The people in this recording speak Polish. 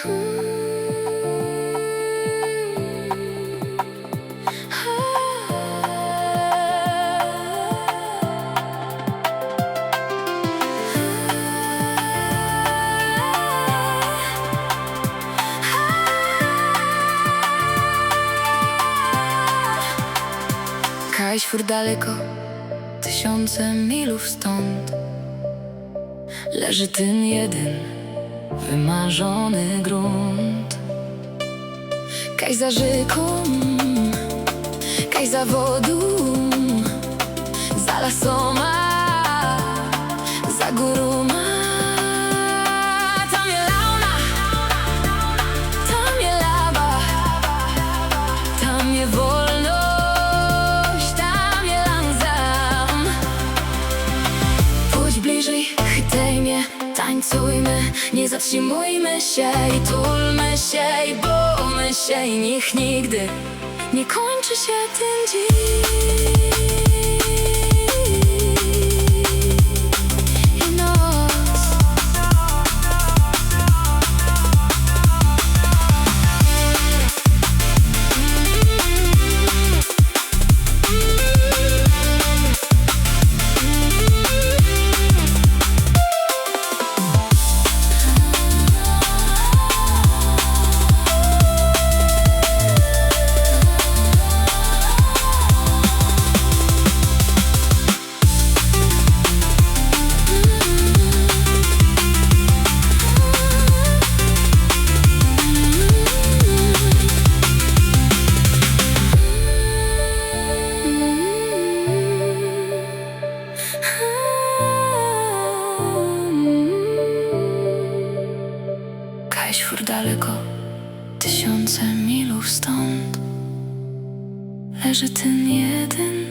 Kajśfur daleko, tysiące milów stąd leży ten jeden wymarzony grunt. Kaj za rzeką, kaj za wodą, za lasoma, za góroma. Tam je launa, tam je lawa, tam je wolność, tam je langsam. Pójdź bliżej, chytaj mnie, tańcujmy, nie zatrzymujmy się i tulmy się i bójmy się i niech nigdy nie kończy się ten dzień i noc. Kajśfur daleko, tysiące milów stąd leży ten jeden